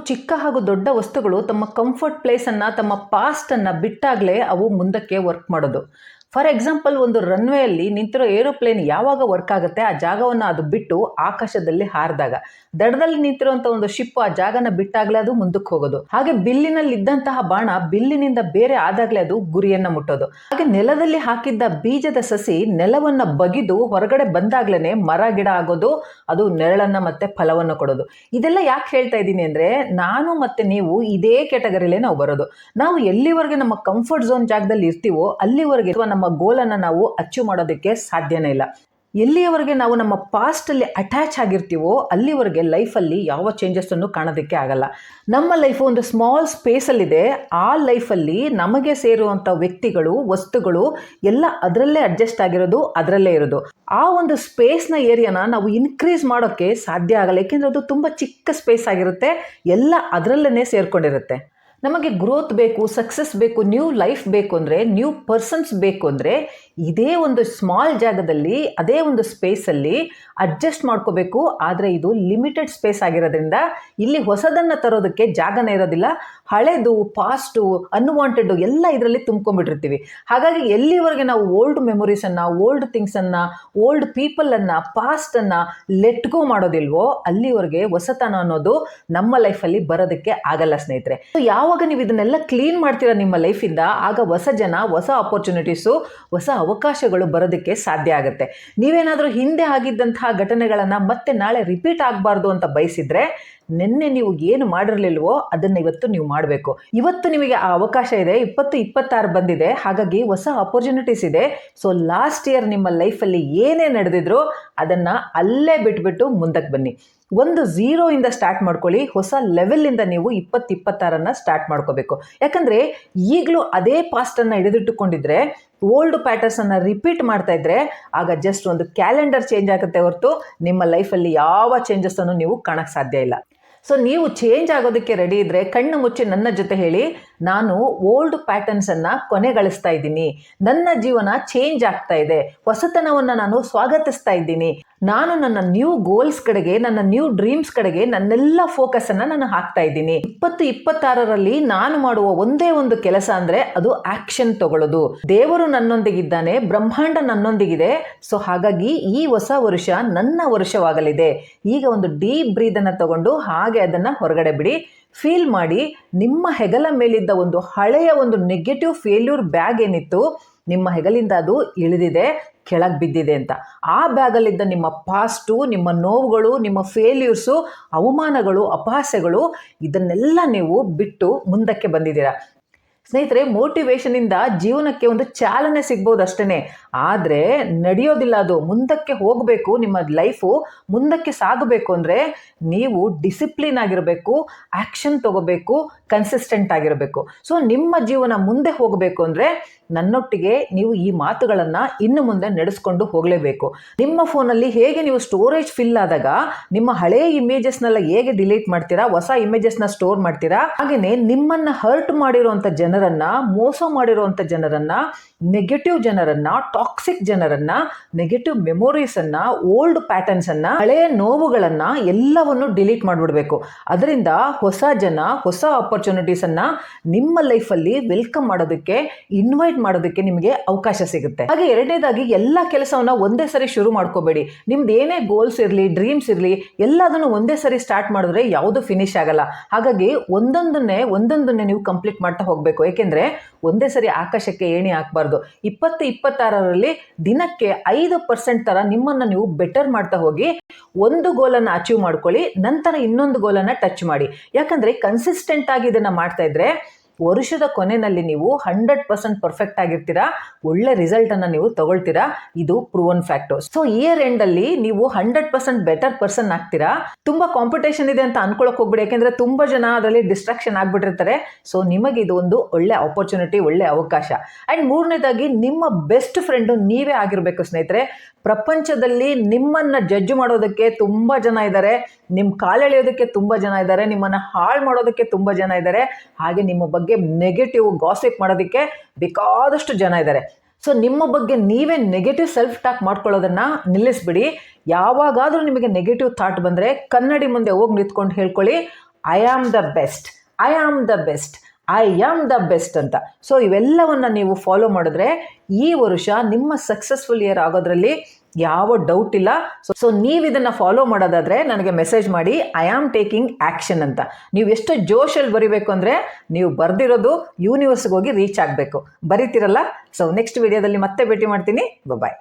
ಚಿಕ್ಕ ಹಾಗೂ ದೊಡ್ಡ ವಸ್ತುಗಳು ತಮ್ಮ ಕಂಫರ್ಟ್ ಪ್ಲೇಸನ್ನು ತಮ್ಮ ಪಾಸ್ಟನ್ನು ಬಿಟ್ಟಾಗಲೇ ಅವು ಮುಂದಕ್ಕೆ ವರ್ಕ್ ಮಾಡೋದು. ಫಾರ್ ಎಕ್ಸಾಂಪಲ್, ಒಂದು ರನ್ವೇಯಲ್ಲಿ ನಿಂತಿರೋ ಏರೋಪ್ಲೇನ್ ಯಾವಾಗ ವರ್ಕ್ ಆಗುತ್ತೆ, ಆ ಜಾಗವನ್ನು ಅದು ಬಿಟ್ಟು ಆಕಾಶದಲ್ಲಿ ಹಾರಿದಾಗ. ದಡದಲ್ಲಿ ನಿಂತಿರುವಂಥ ಒಂದು ಶಿಪ್ ಆ ಜಾಗನ ಬಿಟ್ಟಾಗಲೇ ಅದು ಮುಂದಕ್ಕೆ ಹೋಗೋದು. ಹಾಗೆ ಬಿಲ್ಲಿನಲ್ಲಿ ಇದ್ದಂತಹ ಬಾಣ ಬಿಲ್ಲಿನಿಂದ ಬೇರೆ ಆದಾಗಲೇ ಅದು ಗುರಿಯನ್ನು ಮುಟ್ಟೋದು. ಹಾಗೆ ನೆಲದಲ್ಲಿ ಹಾಕಿದ್ದ ಬೀಜದ ಸಸಿ ನೆಲವನ್ನು ಬಗಿದು ಹೊರಗಡೆ ಬಂದಾಗ್ಲೇ ಮರ ಗಿಡ ಆಗೋದು, ಅದು ನೆರಳನ್ನು ಮತ್ತೆ ಫಲವನ್ನು ಕೊಡೋದು. ಇದೆಲ್ಲ ಯಾಕೆ ಹೇಳ್ತಾ ಇದ್ದೀನಿ ಅಂದರೆ, ನಾನು ಮತ್ತೆ ನೀವು ಇದೇ ಕ್ಯಾಟಗರಿಲೇ ನಾವು ಬರೋದು. ನಾವು ಎಲ್ಲಿವರೆಗೆ ನಮ್ಮ ಕಂಫರ್ಟ್ ಝೋನ್ ಜಾಗದಲ್ಲಿ ಇರ್ತೀವೋ ಅಲ್ಲಿವರೆಗೆ ನಮ್ಮ ಗೋಲನ್ನು ನಾವು ಅಚೀವ್ ಮಾಡೋದಕ್ಕೆ ಸಾಧ್ಯನೇ ಇಲ್ಲ. ಎಲ್ಲಿಯವರೆಗೆ ನಾವು ನಮ್ಮ ಪಾಸ್ಟಲ್ಲಿ ಅಟ್ಯಾಚ್ ಆಗಿರ್ತೀವೋ ಅಲ್ಲಿವರೆಗೆ ಲೈಫಲ್ಲಿ ಯಾವ ಚೇಂಜಸ್ಸನ್ನು ಕಾಣೋದಕ್ಕೆ ಆಗಲ್ಲ. ನಮ್ಮ ಲೈಫು ಒಂದು ಸ್ಮಾಲ್ ಸ್ಪೇಸಲ್ಲಿದೆ. ಆ ಲೈಫಲ್ಲಿ ನಮಗೆ ಸೇರುವಂಥ ವ್ಯಕ್ತಿಗಳು, ವಸ್ತುಗಳು ಎಲ್ಲ ಅದರಲ್ಲೇ ಅಡ್ಜಸ್ಟ್ ಆಗಿರೋದು, ಅದರಲ್ಲೇ ಇರೋದು. ಆ ಒಂದು ಸ್ಪೇಸ್ನ ಏರಿಯಾನ ನಾವು ಇನ್ಕ್ರೀಸ್ ಮಾಡೋಕ್ಕೆ ಸಾಧ್ಯ ಆಗಲ್ಲ, ಏಕೆಂದರೆ ಅದು ತುಂಬ ಚಿಕ್ಕ ಸ್ಪೇಸ್ ಆಗಿರುತ್ತೆ, ಎಲ್ಲ ಅದರಲ್ಲೇ ಸೇರಿಕೊಂಡಿರುತ್ತೆ. ನಮಗೆ ಗ್ರೋತ್ ಬೇಕು, ಸಕ್ಸಸ್ ಬೇಕು, ನ್ಯೂ ಲೈಫ್ ಬೇಕು ಅಂದರೆ, ನ್ಯೂ ಪರ್ಸನ್ಸ್ ಬೇಕು ಅಂದರೆ ಇದೇ ಒಂದು ಸ್ಮಾಲ್ ಜಾಗದಲ್ಲಿ, ಅದೇ ಒಂದು ಸ್ಪೇಸಲ್ಲಿ ಅಡ್ಜಸ್ಟ್ ಮಾಡ್ಕೋಬೇಕು. ಆದರೆ ಇದು ಲಿಮಿಟೆಡ್ ಸ್ಪೇಸ್ ಆಗಿರೋದ್ರಿಂದ ಇಲ್ಲಿ ಹೊಸದನ್ನು ತರೋದಕ್ಕೆ ಜಾಗನೇ ಇರೋದಿಲ್ಲ. ಹಳೆದು, ಪಾಸ್ಟು, ಅನ್ವಾಂಟೆಡ್ ಎಲ್ಲ ಇದರಲ್ಲಿ ತುಂಬ್ಕೊಂಡ್ಬಿಟ್ಟಿರ್ತೀವಿ. ಹಾಗಾಗಿ ಎಲ್ಲಿವರೆಗೆ ನಾವು ಓಲ್ಡ್ ಮೆಮೊರೀಸನ್ನು, ಓಲ್ಡ್ ಥಿಂಗ್ಸನ್ನು, ಓಲ್ಡ್ ಪೀಪಲನ್ನು, ಪಾಸ್ಟನ್ನು ಲೆಟ್ ಗೋ ಮಾಡೋದಿಲ್ವೋ ಅಲ್ಲಿವರೆಗೆ ಹೊಸತನ ಅನ್ನೋದು ನಮ್ಮ ಲೈಫಲ್ಲಿ ಬರೋದಕ್ಕೆ ಆಗಲ್ಲ ಸ್ನೇಹಿತರೆ. ಯಾವಾಗ ನೀವು ಇದನ್ನೆಲ್ಲ ಕ್ಲೀನ್ ಮಾಡ್ತೀರಾ ನಿಮ್ಮ ಲೈಫಿಂದ, ಆಗ ಹೊಸ ಜನ, ಹೊಸ ಆಪರ್ಚುನಿಟೀಸು, ಹೊಸ ಅವಕಾಶಗಳು ಬರೋದಕ್ಕೆ ಸಾಧ್ಯ ಆಗುತ್ತೆ. ನೀವೇನಾದರೂ ಹಿಂದೆ ಆಗಿದ್ದಂತಹ ಘಟನೆಗಳನ್ನು ಮತ್ತೆ ನಾಳೆ ರಿಪೀಟ್ ಆಗಬಾರ್ದು ಅಂತ ಬಯಸಿದ್ರೆ, ನಿನ್ನೆ ನೀವು ಏನು ಮಾಡಿರಲಿಲ್ವೋ ಅದನ್ನು ಇವತ್ತು ನೀವು ಮಾಡಬೇಕು. ಇವತ್ತು ನಿಮಗೆ ಆ ಅವಕಾಶ ಇದೆ. 2026 ಬಂದಿದೆ, ಹಾಗಾಗಿ ಹೊಸ ಆಪರ್ಚುನಿಟೀಸ್ ಇದೆ. ಸೊ ಲಾಸ್ಟ್ ಇಯರ್ ನಿಮ್ಮ ಲೈಫಲ್ಲಿ ಏನೇ ನಡೆದಿದ್ರು ಅದನ್ನು ಅಲ್ಲೇ ಬಿಟ್ಬಿಟ್ಟು ಮುಂದಕ್ಕೆ ಬನ್ನಿ. ಒಂದು 0ಇಂದ ಸ್ಟಾರ್ಟ್ ಮಾಡ್ಕೊಳ್ಳಿ. ಹೊಸ ಲೆವೆಲ್ಲಿಂದ ನೀವು 2026 ಸ್ಟಾರ್ಟ್ ಮಾಡ್ಕೋಬೇಕು. ಯಾಕಂದರೆ ಈಗಲೂ ಅದೇ ಪಾಸ್ಟನ್ನು ಹಿಡಿದಿಟ್ಟುಕೊಂಡಿದ್ರೆ, ಓಲ್ಡ್ ಪ್ಯಾಟರ್ನ್ಸನ್ನು ರಿಪೀಟ್ ಮಾಡ್ತಾ ಇದ್ರೆ, ಆಗ ಜಸ್ಟ್ ಒಂದು ಕ್ಯಾಲೆಂಡರ್ ಚೇಂಜ್ ಆಗುತ್ತೆ ಹೊರತು ನಿಮ್ಮ ಲೈಫಲ್ಲಿ ಯಾವ ಚೇಂಜಸ್ಸನ್ನು ನೀವು ಕಾಣಕ್ಕೆ ಸಾಧ್ಯ ಇಲ್ಲ. ಸೊ ನೀವು ಚೇಂಜ್ ಆಗೋದಕ್ಕೆ ರೆಡಿ ಇದ್ದರೆ ಕಣ್ಣು ಮುಚ್ಚಿ ನನ್ನ ಜೊತೆ ಹೇಳಿ, ನಾನು ಓಲ್ಡ್ ಪ್ಯಾಟರ್ನ್ಸನ್ನು ಕೊನೆಗಳಿಸ್ತಾ ಇದ್ದೀನಿ, ನನ್ನ ಜೀವನ ಚೇಂಜ್ ಆಗ್ತಾ ಇದೆ, ಹೊಸತನವನ್ನು ನಾನು ಸ್ವಾಗತಿಸ್ತಾ ಇದ್ದೀನಿ, ನಾನು ನನ್ನ ನ್ಯೂ ಗೋಲ್ಸ್ ಕಡೆಗೆ, ನನ್ನ ನ್ಯೂ ಡ್ರೀಮ್ಸ್ ಕಡೆಗೆ ನನ್ನೆಲ್ಲ ಫೋಕಸನ್ನು ನಾನು ಹಾಕ್ತಾ ಇದ್ದೀನಿ. 2026ರಲ್ಲಿ ನಾನು ಮಾಡುವ ಒಂದೇ ಒಂದು ಕೆಲಸ ಅಂದರೆ ಅದು ಆಕ್ಷನ್ ತಗೊಳ್ಳೋದು. ದೇವರು ನನ್ನೊಂದಿಗಿದ್ದಾನೆ, ಬ್ರಹ್ಮಾಂಡ ನನ್ನೊಂದಿಗಿದೆ. ಸೊ ಹಾಗಾಗಿ ಈ ಹೊಸ ವರ್ಷ ನನ್ನ ವರ್ಷವಾಗಲಿದೆ. ಈಗ ಒಂದು ಡೀಪ್ ಬ್ರೀದನ್ನು ತಗೊಂಡು ಹಾಗೆ ಅದನ್ನು ಹೊರಗಡೆ ಬಿಡಿ. ಫೀಲ್ ಮಾಡಿ, ನಿಮ್ಮ ಹೆಗಲ ಮೇಲಿದ್ದ ಒಂದು ಹಳೆಯ ಒಂದು ನೆಗೆಟಿವ್ ಫೇಲ್ಯೂರ್ ಬ್ಯಾಗ್ ಏನಿತ್ತು, ನಿಮ್ಮ ಹೆಗಲಿಂದ ಅದು ಇಳಿದಿದೆ, ಕೆಳಗೆ ಬಿದ್ದಿದೆ ಅಂತ. ಆ ಬ್ಯಾಗಲ್ಲಿದ್ದ ನಿಮ್ಮ ಪಾಸ್ಟು, ನಿಮ್ಮ ನೋವುಗಳು, ನಿಮ್ಮ ಫೇಲ್ಯೂರ್ಸು, ಅವಮಾನಗಳು, ಅಪಹಾಸ್ಯಗಳು, ಇದನ್ನೆಲ್ಲ ನೀವು ಬಿಟ್ಟು ಮುಂದಕ್ಕೆ ಬಂದಿದ್ದೀರಾ. ಸ್ನೇಹಿತರೆ, ಮೋಟಿವೇಶನಿಂದ ಜೀವನಕ್ಕೆ ಒಂದು ಚಾಲನೆ ಸಿಗ್ಬೋದು ಅಷ್ಟೇ, ಆದರೆ ನಡೆಯೋದಿಲ್ಲ ಅದು. ಮುಂದಕ್ಕೆ ಹೋಗಬೇಕು, ನಿಮ್ಮ ಲೈಫು ಮುಂದಕ್ಕೆ ಸಾಗಬೇಕು ಅಂದರೆ ನೀವು ಡಿಸಿಪ್ಲಿನ್ ಆಗಿರಬೇಕು, ಆ್ಯಕ್ಷನ್ ತಗೋಬೇಕು, ಕನ್ಸಿಸ್ಟೆಂಟ್ ಆಗಿರಬೇಕು. ಸೊ ನಿಮ್ಮ ಜೀವನ ಮುಂದೆ ಹೋಗಬೇಕು ಅಂದರೆ ನನ್ನೊಟ್ಟಿಗೆ ನೀವು ಈ ಮಾತುಗಳನ್ನು ಇನ್ನು ಮುಂದೆ ನಡೆಸ್ಕೊಂಡು ಹೋಗಲೇಬೇಕು. ನಿಮ್ಮ ಫೋನಲ್ಲಿ ಹೇಗೆ ನೀವು ಸ್ಟೋರೇಜ್ ಫಿಲ್ ಆದಾಗ ನಿಮ್ಮ ಹಳೆಯ ಇಮೇಜಸ್ನೆಲ್ಲ ಹೇಗೆ ಡಿಲೀಟ್ ಮಾಡ್ತೀರಾ, ಹೊಸ ಇಮೇಜಸ್ನ ಸ್ಟೋರ್ ಮಾಡ್ತೀರಾ, ಹಾಗೆಯೇ ನಿಮ್ಮನ್ನು ಹರ್ಟ್ ಮಾಡಿರುವಂಥ ಜನರನ್ನು, ಮೋಸ ಮಾಡಿರುವಂಥ ಜನರನ್ನು, ನೆಗೆಟಿವ್ ಜನರನ್ನು, ಟಾಕ್ಸಿಕ್ ಜನರನ್ನು, ನೆಗೆಟಿವ್ ಮೆಮೊರೀಸನ್ನು, ಓಲ್ಡ್ ಪ್ಯಾಟರ್ನ್ಸನ್ನು, ಹಳೆಯ ನೋವುಗಳನ್ನು ಎಲ್ಲವನ್ನು ಡಿಲೀಟ್ ಮಾಡಿಬಿಡಬೇಕು. ಅದರಿಂದ ಹೊಸ ಜನ, ಹೊಸ ಆಪರ್ಚುನಿಟೀಸನ್ನು ನಿಮ್ಮ ಲೈಫಲ್ಲಿ ವೆಲ್ಕಮ್ ಮಾಡೋದಕ್ಕೆ, ಇನ್ವೈಟ್ ಮಾಡೋದಕ್ಕೆ ನಿಮಗೆ ಅವಕಾಶ ಸಿಗುತ್ತೆ. ಹಾಗೆ ಎರಡನೇದಾಗಿ, ಎಲ್ಲ ಕೆಲಸವನ್ನ ಒಂದೇ ಸರಿ ಶುರು ಮಾಡ್ಕೋಬೇಡಿ. ನಿಮ್ದು ಏನೇ ಗೋಲ್ಸ್ ಇರಲಿ, ಡ್ರೀಮ್ಸ್ ಇರಲಿ, ಎಲ್ಲದನ್ನು ಒಂದೇ ಸರಿ ಸ್ಟಾರ್ಟ್ ಮಾಡಿದ್ರೆ ಯಾವುದು ಫಿನಿಶ್ ಆಗಲ್ಲ. ಹಾಗಾಗಿ ಒಂದೊಂದನ್ನೇ ನೀವು ಕಂಪ್ಲೀಟ್ ಮಾಡ್ತಾ ಹೋಗಬೇಕು. ಏಕೆಂದರೆ ಒಂದೇ ಸರಿ ಆಕಾಶಕ್ಕೆ ಏಣಿ ಹಾಕಬಾರ್ದು. 2026ರಲ್ಲಿ ದಿನಕ್ಕೆ 5% ಥರ ನಿಮ್ಮನ್ನು ನೀವು ಬೆಟರ್ ಮಾಡ್ತಾ ಹೋಗಿ. ಒಂದು ಗೋಲನ್ನು ಅಚೀವ್ ಮಾಡ್ಕೊಳ್ಳಿ, ನಂತರ ಇನ್ನೊಂದು ಗೋಲನ್ನು ಟಚ್ ಮಾಡಿ. ಯಾಕಂದರೆ ಕನ್ಸಿಸ್ಟೆಂಟ್ ಆಗಿ ಇದನ್ನು ಮಾಡ್ತಾ ಇದ್ರೆ ವರ್ಷದ ಕೊನೆಯಲ್ಲಿ ನೀವು 100% ಪರ್ಫೆಕ್ಟ್ ಆಗಿರ್ತೀರಾ, ಒಳ್ಳೆ ರಿಸಲ್ಟನ್ನು ನೀವು ತಗೊಳ್ತೀರಾ. ಇದು ಪ್ರೂವನ್ ಫ್ಯಾಕ್ಟು. ಸೊ ಇಯರ್ ಎಂಡಲ್ಲಿ ನೀವು 100% ಬೆಟರ್ ಪರ್ಸನ್ ಆಗ್ತೀರಾ. ತುಂಬ ಕಾಂಪಿಟೇಷನ್ ಇದೆ ಅಂತ ಅನ್ಕೊಳಕ್ಕೆ ಹೋಗ್ಬಿಡಿ, ಯಾಕೆಂದರೆ ತುಂಬ ಜನ ಅದರಲ್ಲಿ ಡಿಸ್ಟ್ರಾಕ್ಷನ್ ಆಗಿಬಿಟ್ಟಿರ್ತಾರೆ. ಸೊ ನಿಮಗೆ ಇದು ಒಂದು ಒಳ್ಳೆ ಆಪರ್ಚುನಿಟಿ, ಒಳ್ಳೆ ಅವಕಾಶ. ಆ್ಯಂಡ್ ಮೂರನೇದಾಗಿ, ನಿಮ್ಮ ಬೆಸ್ಟ್ ಫ್ರೆಂಡು ನೀವೇ ಆಗಿರಬೇಕು ಸ್ನೇಹಿತರೆ. ಪ್ರಪಂಚದಲ್ಲಿ ನಿಮ್ಮನ್ನು ಜಡ್ಜ್ ಮಾಡೋದಕ್ಕೆ ತುಂಬ ಜನ ಇದ್ದಾರೆ, ನಿಮ್ಮ ಕಾಲೆಳೆಯೋದಕ್ಕೆ ತುಂಬ ಜನ ಇದ್ದಾರೆ, ನಿಮ್ಮನ್ನು ಹಾಳು ಮಾಡೋದಕ್ಕೆ ತುಂಬ ಜನ ಇದ್ದಾರೆ, ಹಾಗೆ ನಿಮ್ಮ ಬಗ್ಗೆ ನೆಗೆಟಿವ್ ಗಾಸಿಪ್ ಮಾಡೋದಕ್ಕೆ ಬೇಕಾದಷ್ಟು ಜನ ಇದ್ದಾರೆ. ಸೊ ನಿಮ್ಮ ಬಗ್ಗೆ ನೀವೇ ನೆಗೆಟಿವ್ ಸೆಲ್ಫ್ ಟಾಕ್ ಮಾಡ್ಕೊಳ್ಳೋದನ್ನು ನಿಲ್ಲಿಸ್ಬಿಡಿ. ಯಾವಾಗಾದರೂ ನಿಮಗೆ ನೆಗೆಟಿವ್ ಥಾಟ್ ಬಂದರೆ ಕನ್ನಡಿ ಮುಂದೆ ಹೋಗಿ ನಿಂತ್ಕೊಂಡು ಹೇಳ್ಕೊಳ್ಳಿ, I am the best, I am the best, I am the best ಅಂತ. ಸೊ ಇವೆಲ್ಲವನ್ನು ನೀವು ಫಾಲೋ ಮಾಡಿದ್ರೆ ಈ ವರ್ಷ ನಿಮ್ಮ ಸಕ್ಸಸ್ಫುಲ್ ಇಯರ್ ಆಗೋದ್ರಲ್ಲಿ ಯಾವ ಡೌಟ್ ಇಲ್ಲ. ಸೊ ನೀವು ಇದನ್ನು ಫಾಲೋ ಮಾಡೋದಾದರೆ ನನಗೆ ಮೆಸೇಜ್ ಮಾಡಿ, ಐ ಆಮ್ ಟೇಕಿಂಗ್ ಆ್ಯಕ್ಷನ್ ಅಂತ. ನೀವು ಎಷ್ಟು ಜೋಶಲ್ಲಿ ಬರಿಬೇಕು ಅಂದರೆ ನೀವು ಬರೆದಿರೋದು ಯೂನಿವರ್ಸ್ಗೆ ಹೋಗಿ ರೀಚ್ ಆಗಬೇಕು. ಬರೀತಿರಲ್ಲ. ಸೊ ನೆಕ್ಸ್ಟ್ ವಿಡಿಯೋದಲ್ಲಿ ಮತ್ತೆ ಭೇಟಿ ಮಾಡ್ತೀನಿ. ಬಾಯ್.